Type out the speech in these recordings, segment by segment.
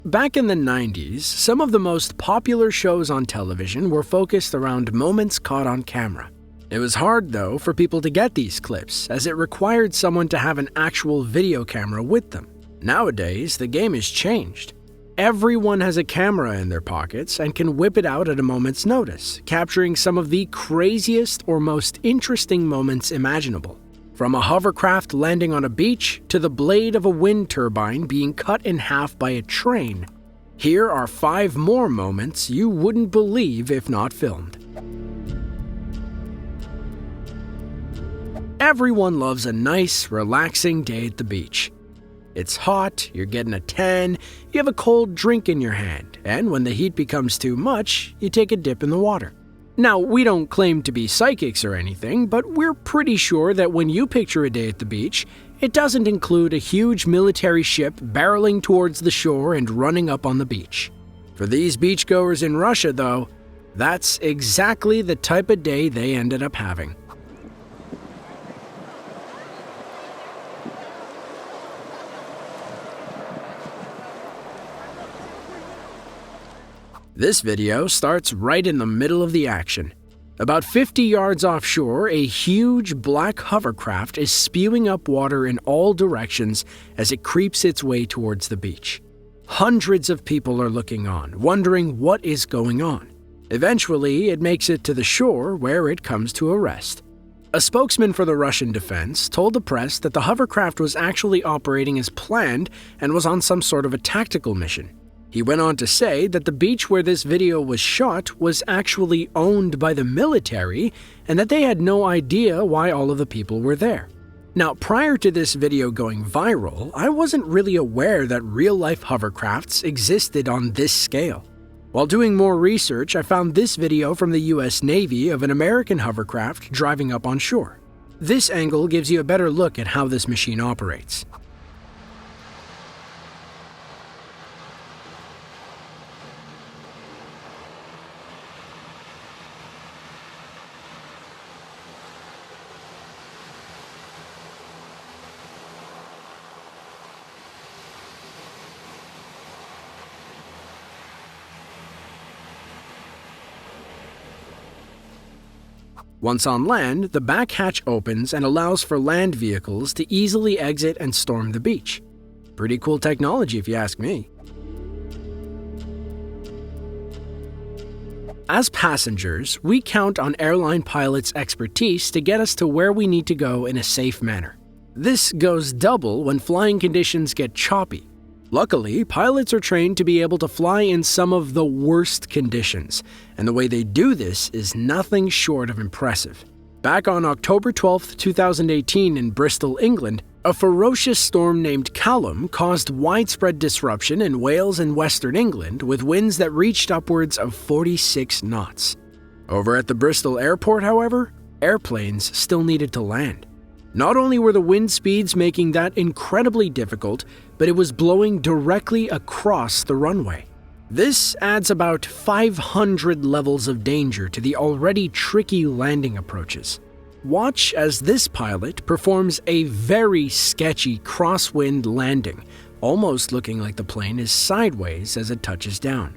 Back in the 90s, some of the most popular shows on television were focused around moments caught on camera. It was hard, though, for people to get these clips, as it required someone to have an actual video camera with them. Nowadays, the game has changed. Everyone has a camera in their pockets and can whip it out at a moment's notice, capturing some of the craziest or most interesting moments imaginable. From a hovercraft landing on a beach to the blade of a wind turbine being cut in half by a train, here are 5 more moments you wouldn't believe if not filmed. Everyone loves a nice, relaxing day at the beach. It's hot, you're getting a tan, you have a cold drink in your hand, and when the heat becomes too much, you take a dip in the water. Now, we don't claim to be psychics or anything, but we're pretty sure that when you picture a day at the beach, it doesn't include a huge military ship barreling towards the shore and running up on the beach. For these beachgoers in Russia, though, that's exactly the type of day they ended up having. This video starts right in the middle of the action. About 50 yards offshore, a huge black hovercraft is spewing up water in all directions as it creeps its way towards the beach. Hundreds of people are looking on, wondering what is going on. Eventually, it makes it to the shore where it comes to a rest. A spokesman for the Russian defense told the press that the hovercraft was actually operating as planned and was on some sort of a tactical mission. He went on to say that the beach where this video was shot was actually owned by the military and that they had no idea why all of the people were there. Now, prior to this video going viral, I wasn't really aware that real-life hovercrafts existed on this scale. While doing more research, I found this video from the US Navy of an American hovercraft driving up on shore. This angle gives you a better look at how this machine operates. Once on land, the back hatch opens and allows for land vehicles to easily exit and storm the beach. Pretty cool technology if you ask me. As passengers, we count on airline pilots' expertise to get us to where we need to go in a safe manner. This goes double when flying conditions get choppy. Luckily, pilots are trained to be able to fly in some of the worst conditions, and the way they do this is nothing short of impressive. Back on October 12, 2018 in Bristol, England, a ferocious storm named Callum caused widespread disruption in Wales and Western England with winds that reached upwards of 46 knots. Over at the Bristol airport, however, airplanes still needed to land. Not only were the wind speeds making that incredibly difficult, but it was blowing directly across the runway. This adds about 500 levels of danger to the already tricky landing approaches. Watch as this pilot performs a very sketchy crosswind landing, almost looking like the plane is sideways as it touches down.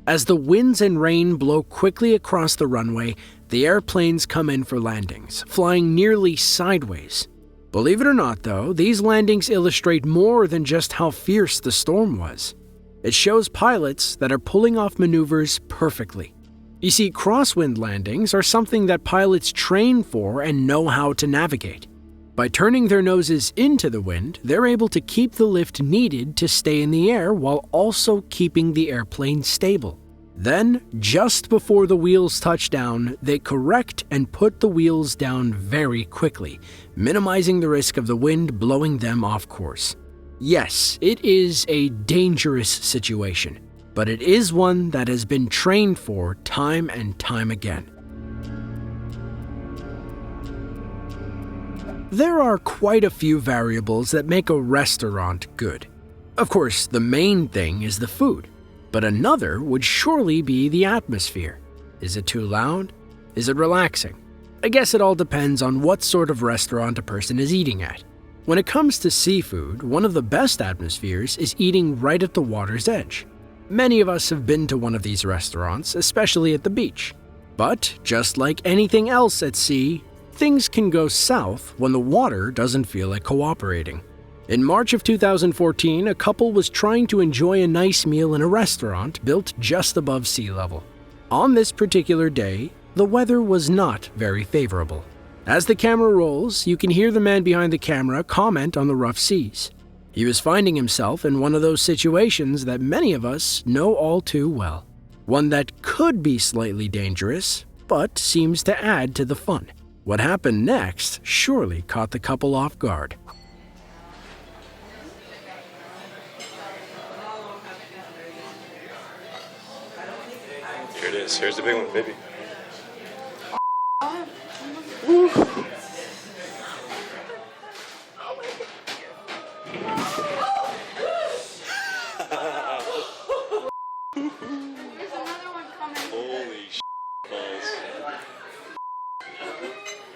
As the winds and rain blow quickly across the runway, the airplanes come in for landings, flying nearly sideways. Believe it or not, though, these landings illustrate more than just how fierce the storm was. It shows pilots that are pulling off maneuvers perfectly. You see, crosswind landings are something that pilots train for and know how to navigate. By turning their noses into the wind, they're able to keep the lift needed to stay in the air while also keeping the airplane stable. Then, just before the wheels touch down, they correct and put the wheels down very quickly, minimizing the risk of the wind blowing them off course. Yes, it is a dangerous situation, but it is one that has been trained for time and time again. There are quite a few variables that make a restaurant good. Of course, the main thing is the food, but another would surely be the atmosphere. Is it too loud? Is it relaxing? I guess it all depends on what sort of restaurant a person is eating at. When it comes to seafood, one of the best atmospheres is eating right at the water's edge. Many of us have been to one of these restaurants, especially at the beach. But just like anything else at sea, things can go south when the water doesn't feel like cooperating. In March of 2014, a couple was trying to enjoy a nice meal in a restaurant built just above sea level. On this particular day, the weather was not very favorable. As the camera rolls, you can hear the man behind the camera comment on the rough seas. He was finding himself in one of those situations that many of us know all too well. One that could be slightly dangerous, but seems to add to the fun. What happened next surely caught the couple off guard. Here it is. Here's the big one, baby. There's another one coming. Holy balls.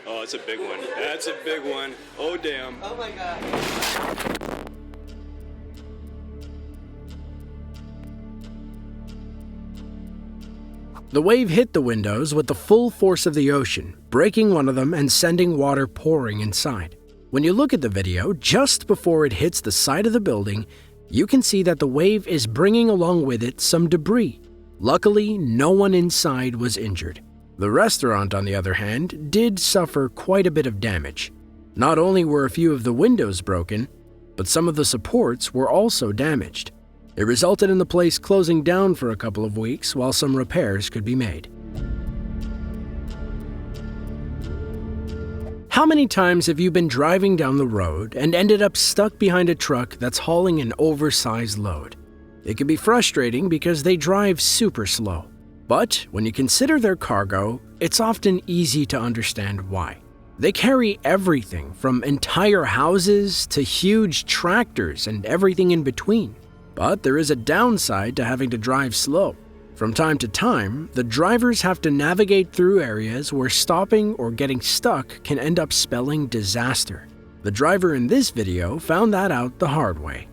Oh, it's a big one. That's a big one. Oh, damn. Oh my god. The wave hit the windows with the full force of the ocean, breaking one of them and sending water pouring inside. When you look at the video, just before it hits the side of the building, you can see that the wave is bringing along with it some debris. Luckily, no one inside was injured. The restaurant, on the other hand, did suffer quite a bit of damage. Not only were a few of the windows broken, but some of the supports were also damaged. It resulted in the place closing down for a couple of weeks while some repairs could be made. How many times have you been driving down the road and ended up stuck behind a truck that's hauling an oversized load? It can be frustrating because they drive super slow. But when you consider their cargo, it's often easy to understand why. They carry everything from entire houses to huge tractors and everything in between. But there is a downside to having to drive slow. From time to time, the drivers have to navigate through areas where stopping or getting stuck can end up spelling disaster. The driver in this video found that out the hard way.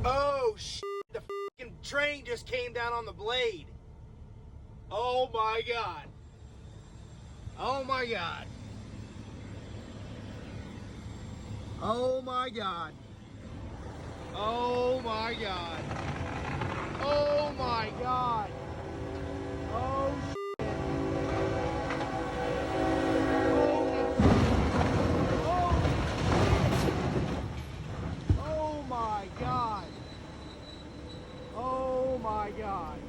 Oh shit, the fucking train just came down on the blade. Oh my god. Oh my god. Oh my god. Oh my god. Oh my god. Oh shit. Oh my god. Oh my god.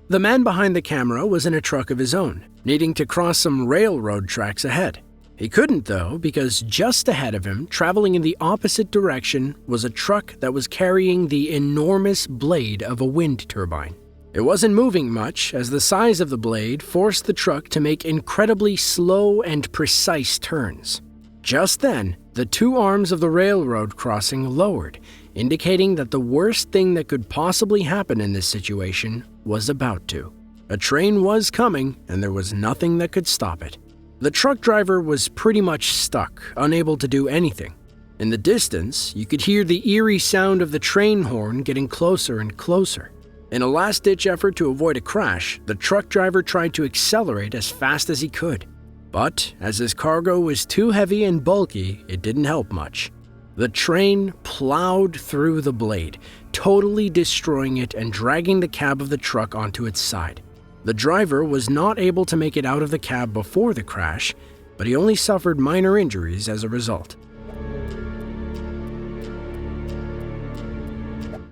The man behind the camera was in a truck of his own, needing to cross some railroad tracks ahead. He couldn't though, because just ahead of him, traveling in the opposite direction, was a truck that was carrying the enormous blade of a wind turbine. It wasn't moving much, as the size of the blade forced the truck to make incredibly slow and precise turns. Just then, the two arms of the railroad crossing lowered, indicating that the worst thing that could possibly happen in this situation was about to. A train was coming, and there was nothing that could stop it. The truck driver was pretty much stuck, unable to do anything. In the distance, you could hear the eerie sound of the train horn getting closer and closer. In a last-ditch effort to avoid a crash, the truck driver tried to accelerate as fast as he could. But as his cargo was too heavy and bulky, it didn't help much. The train plowed through the blade, totally destroying it and dragging the cab of the truck onto its side. The driver was not able to make it out of the cab before the crash, but he only suffered minor injuries as a result.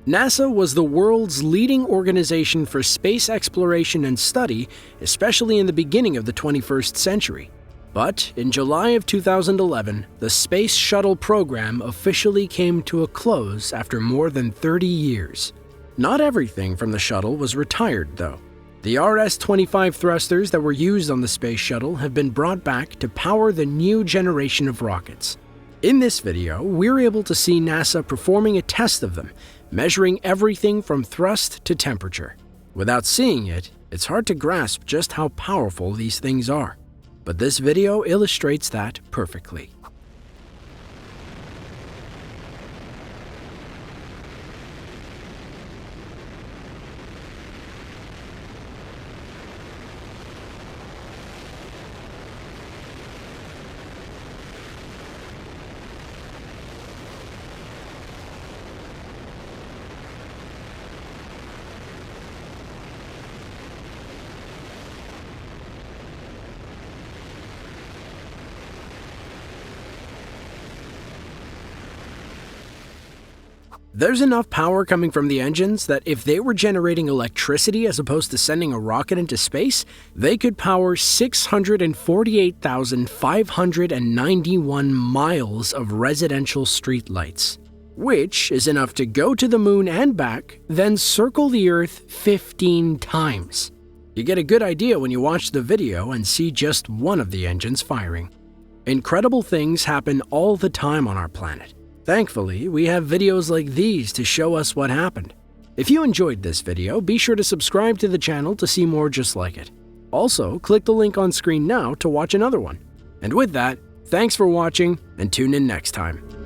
NASA was the world's leading organization for space exploration and study, especially in the beginning of the 21st century. But in July of 2011, the Space Shuttle program officially came to a close after more than 30 years. Not everything from the shuttle was retired, though. The RS-25 thrusters that were used on the Space Shuttle have been brought back to power the new generation of rockets. In this video, we're able to see NASA performing a test of them, measuring everything from thrust to temperature. Without seeing it, it's hard to grasp just how powerful these things are. But this video illustrates that perfectly. There's enough power coming from the engines that if they were generating electricity as opposed to sending a rocket into space, they could power 648,591 miles of residential streetlights, which is enough to go to the moon and back, then circle the Earth 15 times. You get a good idea when you watch the video and see just one of the engines firing. Incredible things happen all the time on our planet. Thankfully, we have videos like these to show us what happened. If you enjoyed this video, be sure to subscribe to the channel to see more just like it. Also, click the link on screen now to watch another one. And with that, thanks for watching and tune in next time.